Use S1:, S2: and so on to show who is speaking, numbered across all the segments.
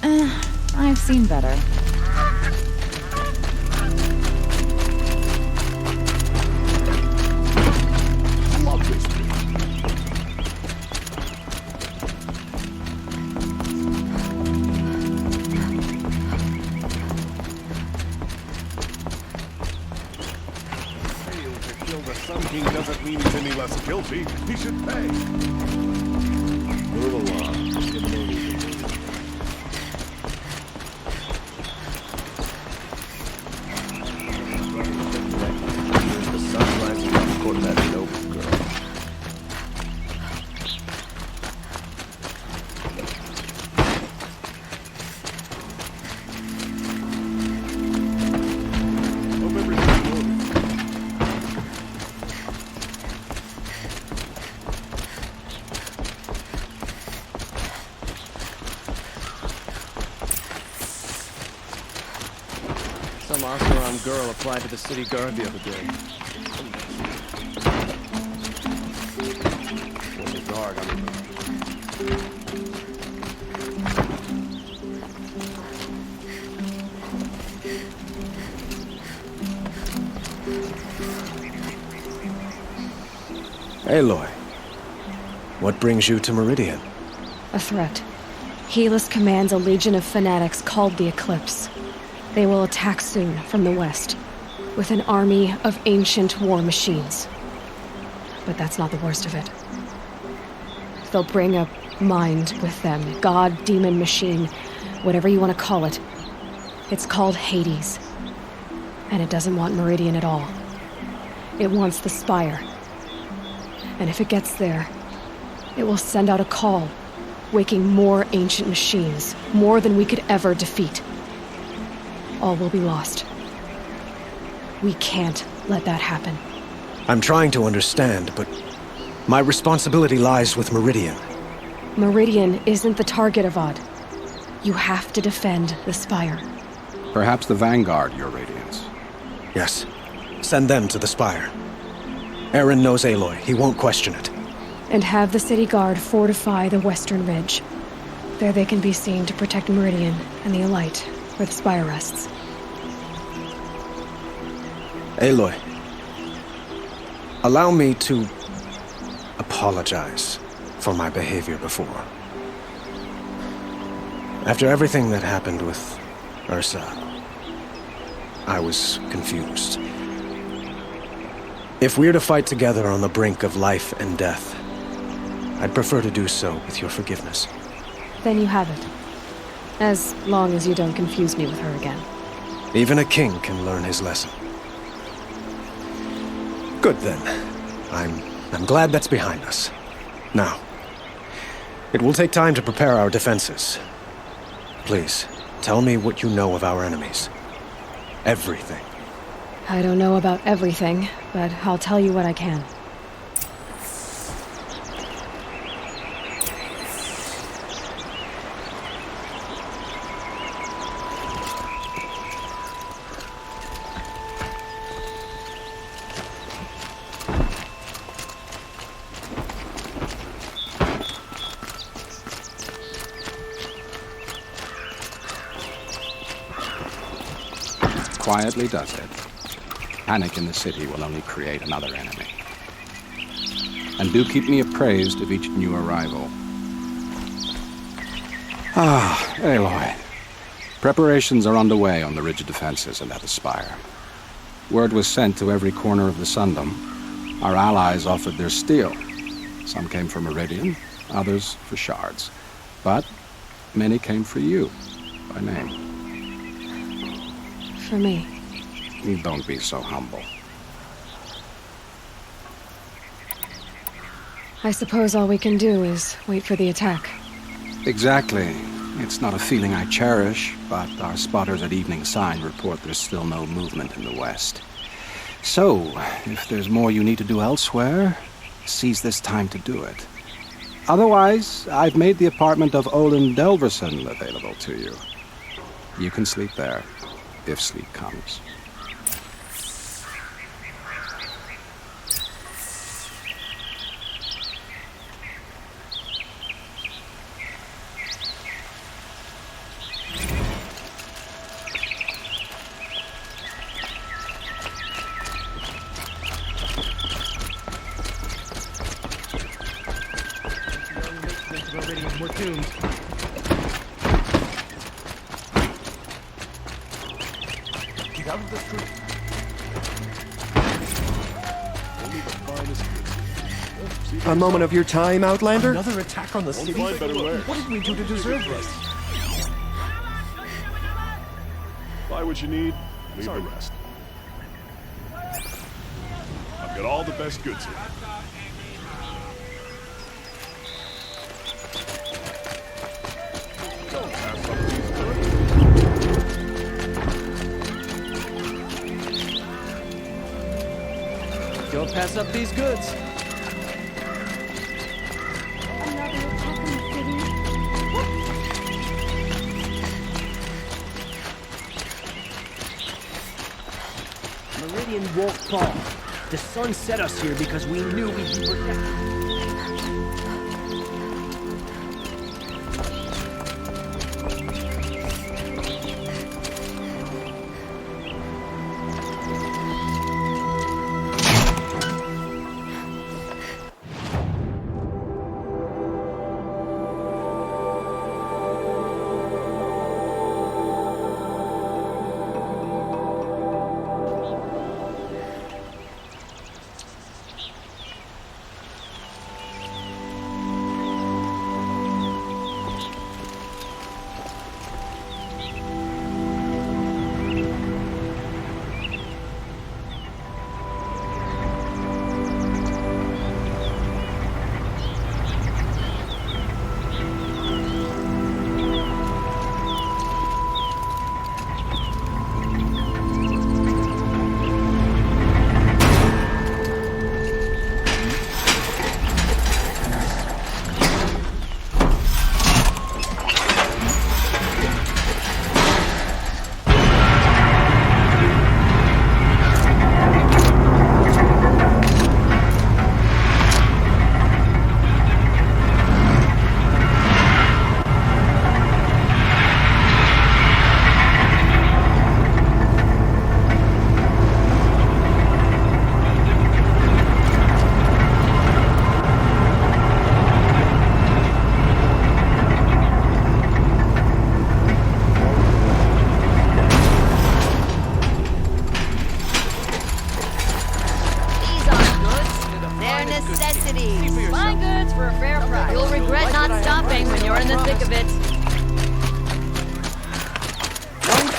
S1: I've seen better.
S2: Doesn't mean he's any less guilty. He should pay. Move along. There's the sun rising on court of that noble girl. Hope everything's moving. Some Aakramann girl applied to the city guard the other day. Was a guard, I mean.
S3: Aloy, what brings you to Meridian?
S4: A threat. Helis commands a legion of fanatics called the Eclipse. They will attack soon from the west, with an army of ancient war machines. But that's not the worst of it. They'll bring a mind with them, god, demon, machine, whatever you want to call it. It's called Hades. And it doesn't want Meridian at all. It wants the Spire. And if it gets there, it will send out a call, waking more ancient machines, more than we could ever defeat. All will be lost. We can't let that happen.
S3: I'm trying to understand, but my responsibility lies with Meridian.
S4: Meridian isn't the target, Avad. You have to defend the Spire.
S5: Perhaps the Vanguard, Your Radiance.
S3: Yes. Send them to the Spire. Aaron knows Aloy. He won't question it.
S4: And have the city guard fortify the western ridge. There they can be seen to protect Meridian and the Elite, where the Spire rests.
S3: Aloy, allow me to apologize for my behavior before. After everything that happened with Ursa, I was confused. If we're to fight together on the brink of life and death, I'd prefer to do so with your forgiveness.
S4: Then you have it. As long as you don't confuse me with her again.
S3: Even a king can learn his lesson. Good then. I'm glad that's behind us. Now, it will take time to prepare our defenses. Please, tell me what you know of our enemies. Everything.
S4: I don't know about everything, but I'll tell you what I can.
S5: Quietly does it. Panic in the city will only create another enemy. And do keep me appraised of each new arrival. Aloy. Preparations are underway on the ridge of defenses and at the Spire. Word was sent to every corner of the Sundom. Our allies offered their steel. Some came for Meridian, others for shards. But many came for you, by name.
S4: For me.
S5: Don't be so humble.
S4: I suppose all we can do is wait for the attack.
S5: Exactly. It's not a feeling I cherish, but our spotters at Evening Sign report there's still no movement in the west. So, if there's more you need to do elsewhere, seize this time to do it. Otherwise, I've made the apartment of Olin Delverson available to you. You can sleep there, if sleep comes.
S6: Meridian, we're doomed.
S2: Get out of the street. Only the finest goods.
S7: A moment of your time, Outlander?
S3: Another attack on the
S2: Won't
S3: city?
S2: find better wares.
S3: What did we do to deserve this?
S2: Buy what you need, leave the rest. I've got all the best goods here. Don't pass up these goods.
S6: Don't pass up these goods.
S4: Another attack on the city?
S6: Meridian won't fall. The sun set us here because we knew we'd be protected.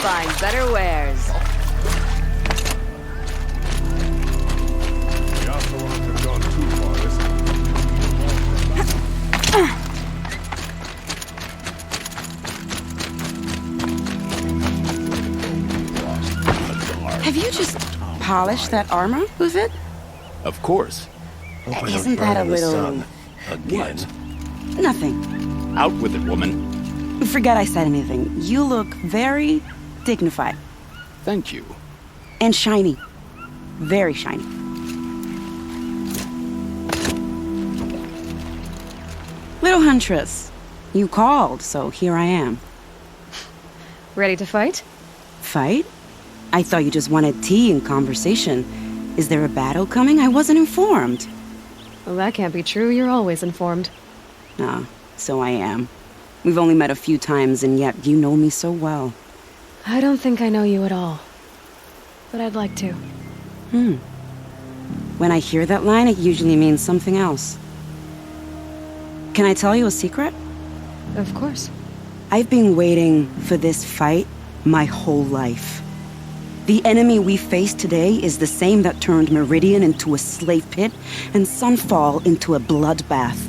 S1: Find better wares.
S2: The Aakramann have gone too far,
S8: Have you just polished that armor with it?
S9: Of course.
S8: Isn't that a little...
S9: Again.
S8: Nothing.
S9: Out with it, woman.
S8: Forget I said anything. You look very dignified.
S9: Thank you.
S8: And shiny. Very shiny. Little huntress, you called, so here I am.
S4: Ready to fight?
S8: Fight? I thought you just wanted tea and conversation. Is there a battle coming? I wasn't informed.
S4: Well, that can't be true. You're always informed.
S8: Ah, so I am. We've only met a few times, and yet you know me so well.
S4: I don't think I know you at all. But I'd like to.
S8: When I hear that line, it usually means something else. Can I tell you a secret?
S4: Of course.
S8: I've been waiting for this fight my whole life. The enemy we face today is the same that turned Meridian into a slave pit and Sunfall into a bloodbath.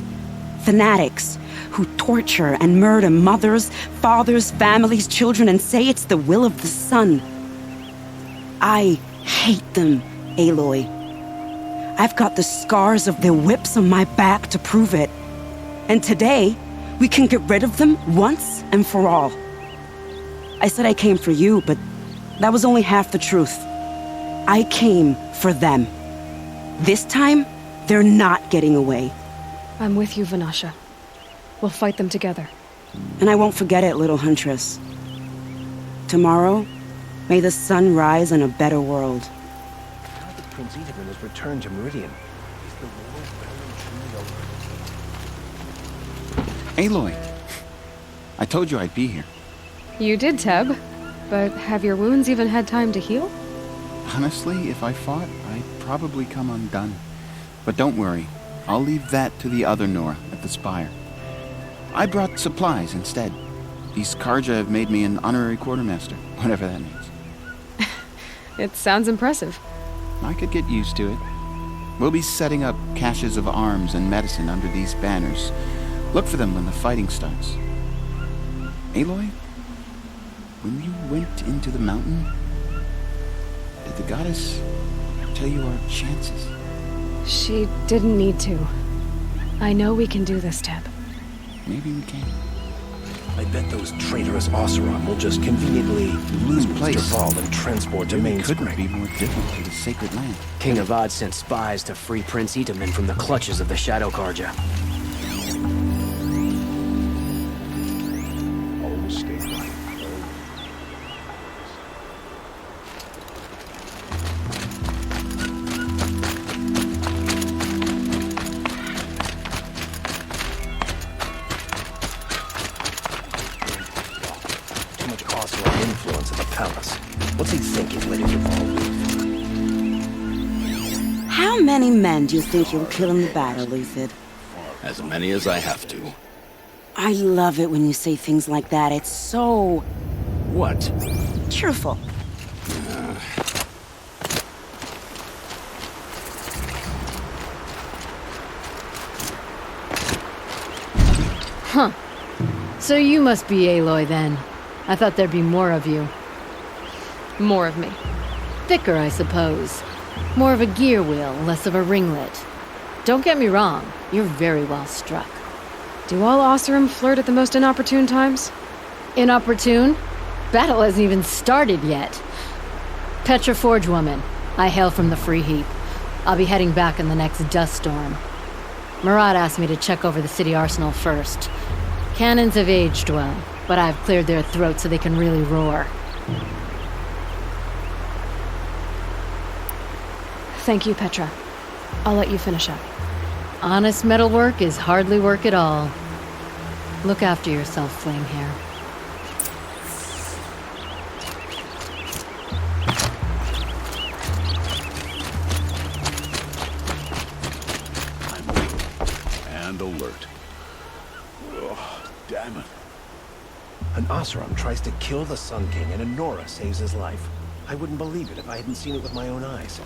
S8: Fanatics who torture and murder mothers, fathers, families, children, and say it's the will of the sun. I hate them, Aloy. I've got the scars of their whips on my back to prove it. And today, we can get rid of them once and for all. I said I came for you, but that was only half the truth. I came for them. This time, they're not getting away.
S4: I'm with you, Vanasha. We'll fight them together.
S8: And I won't forget it, little huntress. Tomorrow, may the sun rise in a better world.
S3: Now that Prince Edelman has returned to Meridian, is the world barren true over?
S10: Aloy. I told you I'd be here.
S4: You did, Teb. But have your wounds even had time to heal?
S10: Honestly, if I fought, I'd probably come undone. But don't worry. I'll leave that to the other Nora at the Spire. I brought supplies instead. These Karja have made me an honorary quartermaster, whatever that means.
S4: It sounds impressive.
S10: I could get used to it. We'll be setting up caches of arms and medicine under these banners. Look for them when the fighting starts. Aloy, when you went into the mountain, did the goddess tell you our chances?
S4: She didn't need to. I know we can do this, Teb.
S10: Maybe we can.
S3: I bet those traitorous Oseram will just conveniently lose Derval and transport to Mainspring.
S10: Couldn't be more different to the sacred land.
S6: King Avad sent spies to free Prince Itaman from the clutches of the Shadow Karja.
S2: Always stay right.
S3: Too much Oseram influence at the palace. What's he thinking letting Derval leave?
S8: How many men do you think you'll kill in the battle, Lucid?
S9: As many as I have to.
S8: I love it when you say things like that. It's so...
S9: What?
S8: cheerful.
S1: Huh. So you must be Aloy then. I thought there'd be more of you.
S4: More of me.
S1: Thicker, I suppose. More of a gear wheel, less of a ringlet. Don't get me wrong, you're very well struck.
S4: Do all Oseram flirt at the most inopportune times?
S1: Inopportune? Battle hasn't even started yet. Petra Forge woman. I hail from the Free Heap. I'll be heading back in the next dust storm. Murad asked me to check over the city arsenal first. Cannons have aged well, but I've cleared their throats so they can really roar.
S4: Thank you, Petra. I'll let you finish up.
S1: Honest metalwork is hardly work at all. Look after yourself, Flamehair.
S2: I'm waiting and alert. Oh, damn it.
S3: An Oseram tries to kill the Sun King and a Nora saves his life. I wouldn't believe it if I hadn't seen it with my own eyes.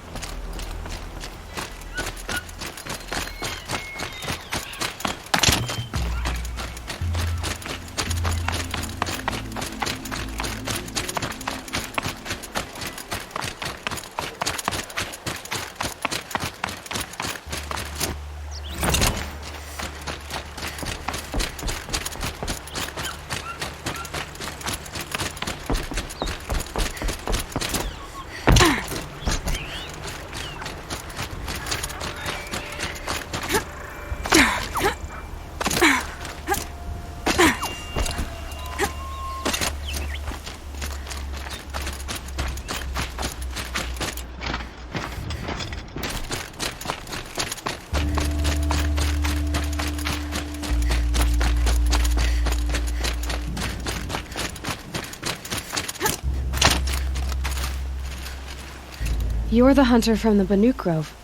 S4: You're the hunter from the Banuk Grove.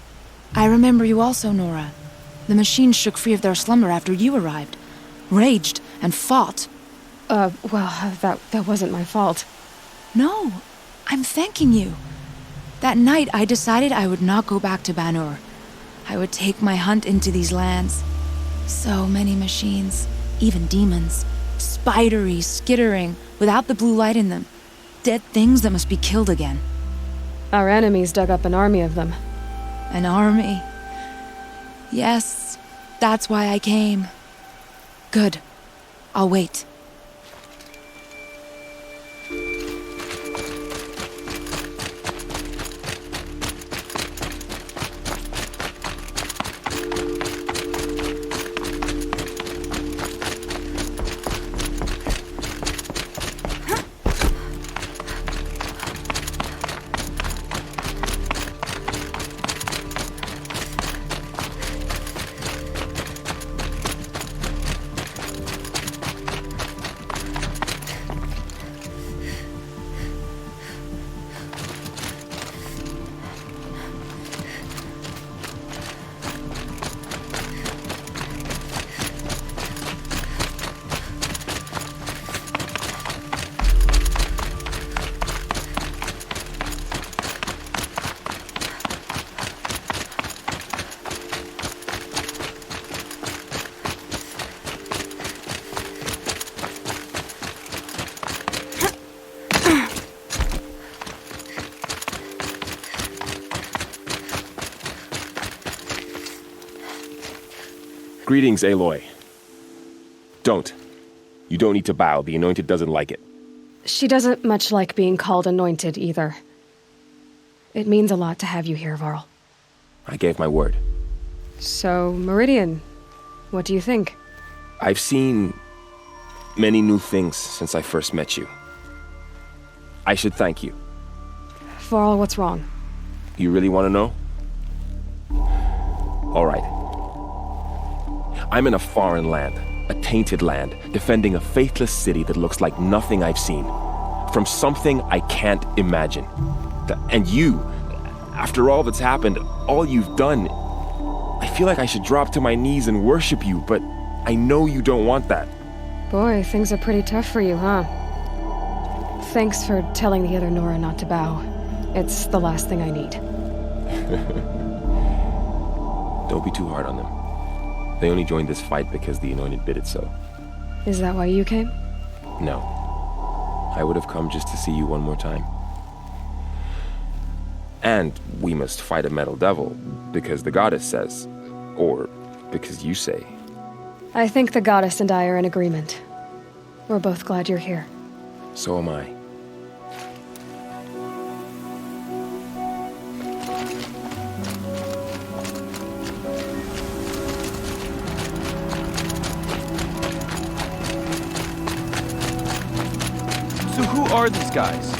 S11: I remember you also, Nora. The machines shook free of their slumber after you arrived. Raged and fought.
S4: Well, that wasn't my fault.
S11: No, I'm thanking you. That night, I decided I would not go back to Banur. I would take my hunt into these lands. So many machines, even demons. Spidery, skittering, without the blue light in them. Dead things that must be killed again.
S4: Our enemies dug up an army of them.
S11: An army? Yes, that's why I came. Good. I'll wait.
S12: Greetings, Aloy. Don't. You don't need to bow. The Anointed doesn't like it.
S4: She doesn't much like being called anointed, either. It means a lot to have you here, Varl.
S12: I gave my word.
S4: So, Meridian, what do you think?
S12: I've seen many new things since I first met you. I should thank you.
S4: Varl, what's wrong?
S12: You really want to know? All right. I'm in a foreign land, a tainted land, defending a faithless city that looks like nothing I've seen. From something I can't imagine. And you, after all that's happened, all you've done, I feel like I should drop to my knees and worship you, but I know you don't want that.
S4: Boy, things are pretty tough for you, huh? Thanks for telling the other Nora not to bow. It's the last thing I need.
S12: Don't be too hard on them. They only joined this fight because the Anointed bid it so.
S4: Is that why you came?
S12: No. I would have come just to see you one more time. And we must fight a metal devil, because the goddess says. Or because you say.
S4: I think the goddess and I are in agreement. We're both glad you're here.
S12: So am I.
S13: So who are these guys?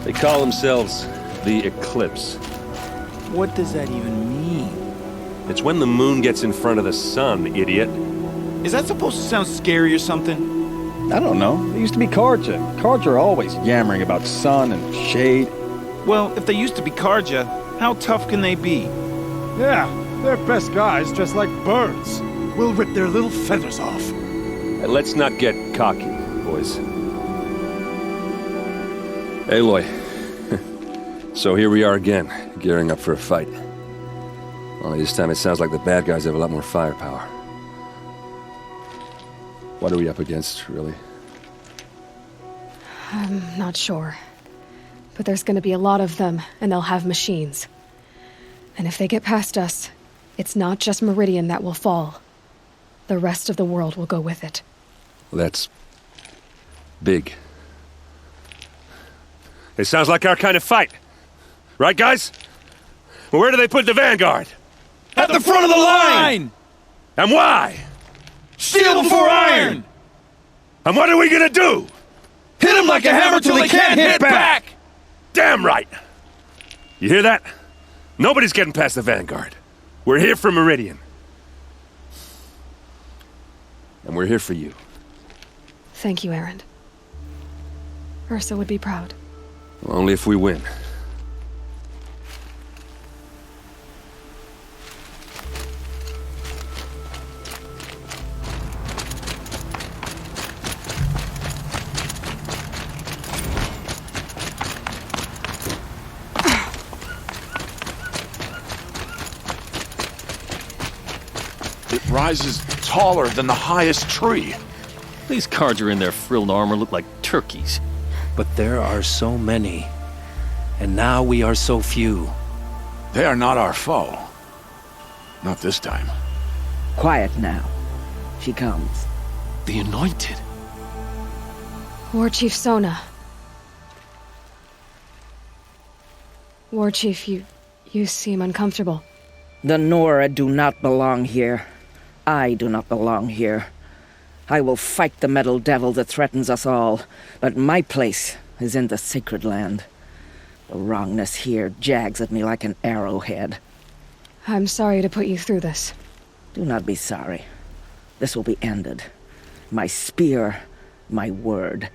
S14: They call themselves the Eclipse.
S13: What does that even mean?
S14: It's when the moon gets in front of the sun, idiot.
S13: Is that supposed to sound scary or something?
S15: I don't know. It used to be Karja. Karja are always yammering about sun and shade.
S13: Well, if they used to be Karja, how tough can they be?
S2: Yeah, they're best guys dressed like birds. We'll rip their little feathers off.
S14: And let's not get cocky, boys. Aloy. So here we are again, gearing up for a fight. Only this time it sounds like the bad guys have a lot more firepower. What are we up against, really?
S4: I'm not sure. But there's gonna be a lot of them, and they'll have machines. And if they get past us, it's not just Meridian that will fall. The rest of the world will go with it.
S14: Well, that's big. It sounds like our kind of fight. Right, guys? Well, where do they put the vanguard?
S13: At the front of the line!
S14: And why?
S13: Steel before iron!
S14: And what are we gonna do?
S13: Hit them like a hammer till they can't hit back!
S14: Damn right! You hear that? Nobody's getting past the vanguard. We're here for Meridian. And we're here for you.
S4: Thank you, Erend. Ursa would be proud.
S14: Well, only if we win.
S9: It rises taller than the highest tree.
S16: These Karja in their frilled armor look like turkeys.
S5: But there are so many. And now we are so few.
S9: They are not our foe. Not this time.
S17: Quiet now. She comes.
S9: The Anointed.
S4: War Chief Sona. War Chief, you seem uncomfortable.
S17: The Nora do not belong here. I do not belong here. I will fight the metal devil that threatens us all, but my place is in the sacred land. The wrongness here jags at me like an arrowhead.
S4: I'm sorry to put you through this.
S17: Do not be sorry. This will be ended. My spear, my word.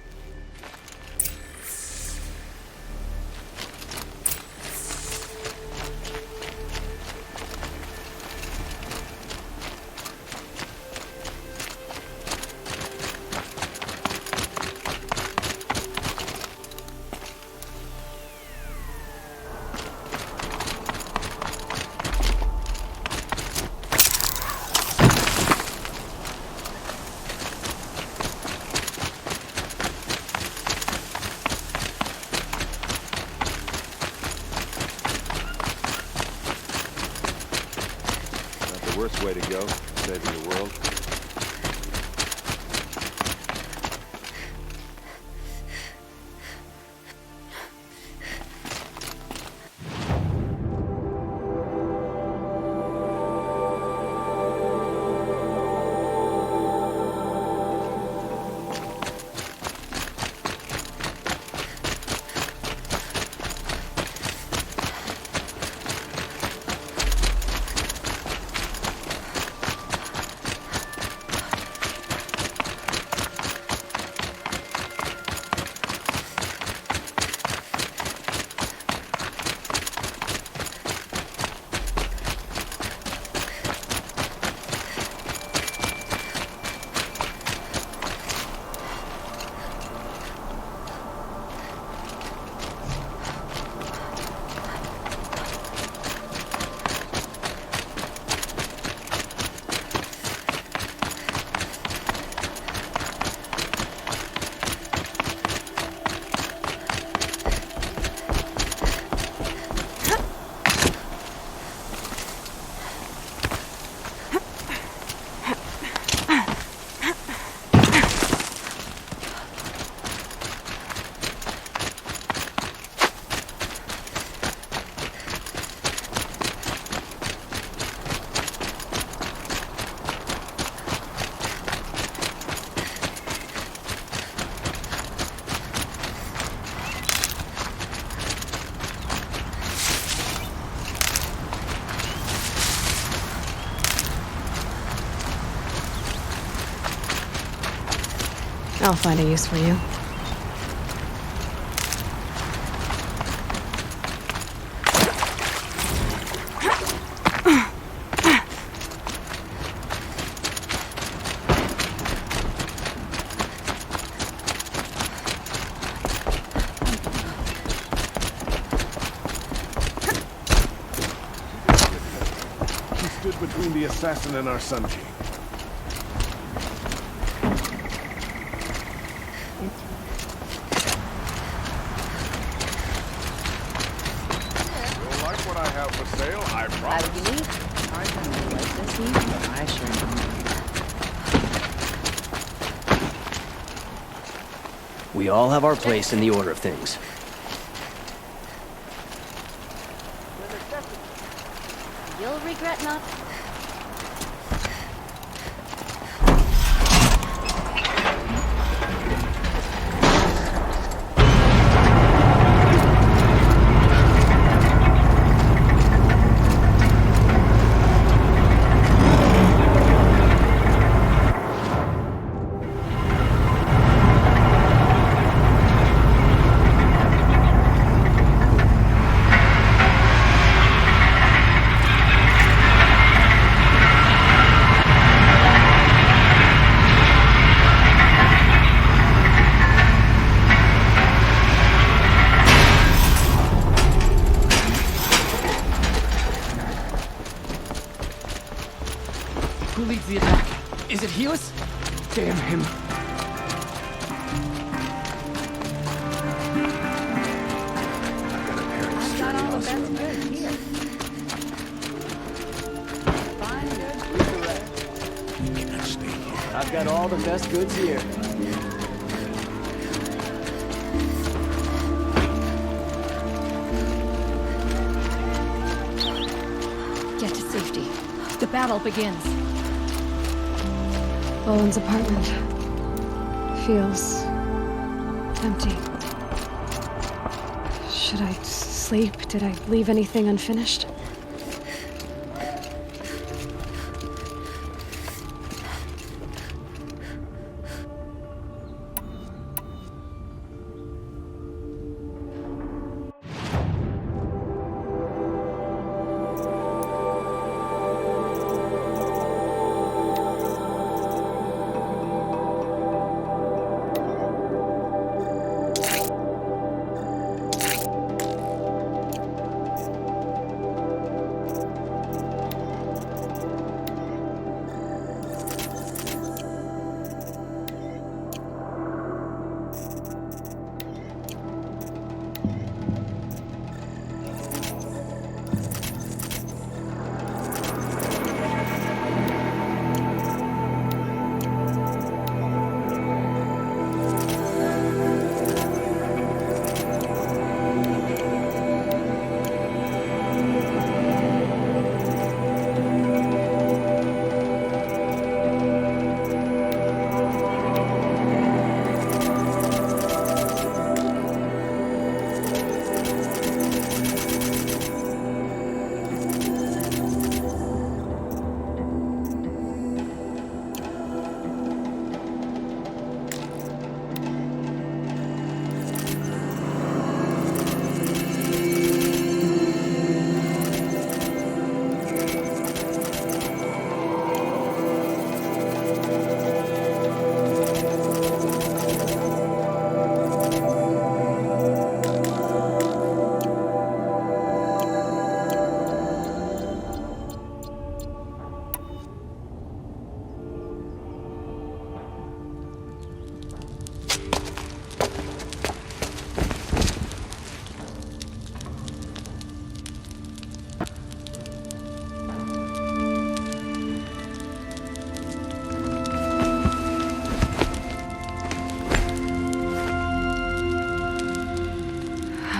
S14: Way to go.
S2: saving the world.
S4: I'll find a use for you.
S2: He stood between the assassin and our Sun King.
S6: We all have our place in the order of things.
S1: You'll regret not.
S6: Who leads the attack? Is it Helis? Damn him.
S1: I've got all the best goods here. Fine goods.
S6: I've got all the best goods here.
S11: Get to safety. The battle begins.
S4: Bowen's apartment feels empty. Should I sleep? Did I leave anything unfinished?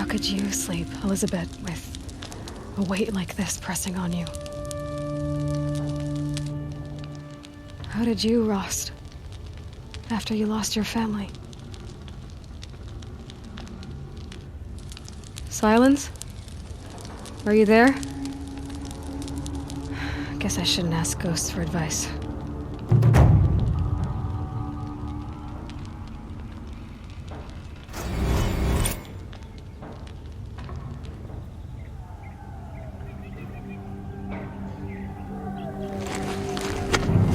S4: could you sleep, Elizabeth, with a weight like this pressing on you? How did you, Rost, after you lost your family? Silence? Are you there? Guess I shouldn't ask ghosts for advice.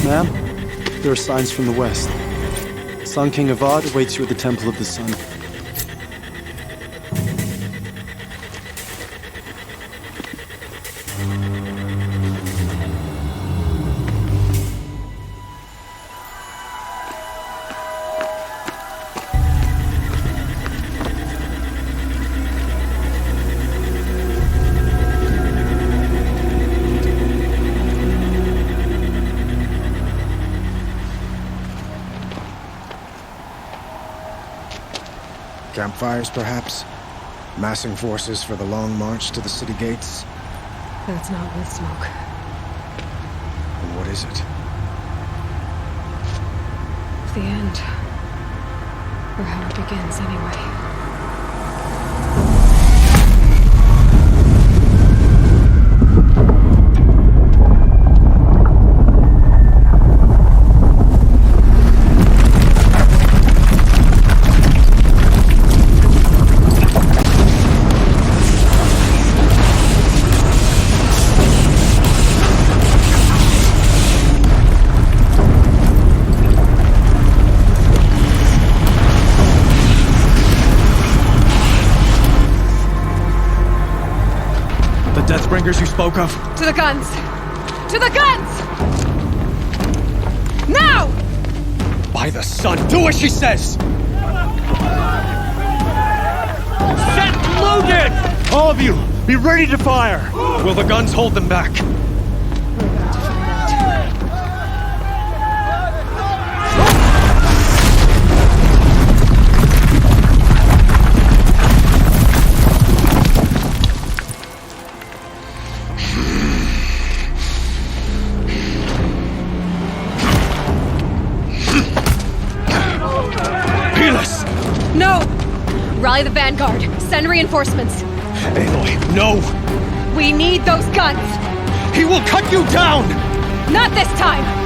S18: Ma'am, there are signs from the west. Sun King Avad awaits you at the Temple of the Sun.
S3: Campfires, perhaps? Massing forces for the long march to the city gates?
S4: That's not with smoke.
S3: And what is it?
S4: The end. Or how it begins, anyway.
S3: Deathbringers you spoke of?
S4: To the guns! To the guns! Now!
S3: By the sun, do as she says!
S2: Set loaded! All of you, be ready to fire!
S3: Will the guns hold them back?
S4: Rally the vanguard. Send reinforcements.
S3: Aloy, no!
S4: We need those guns!
S3: He will cut you down!
S4: Not this time!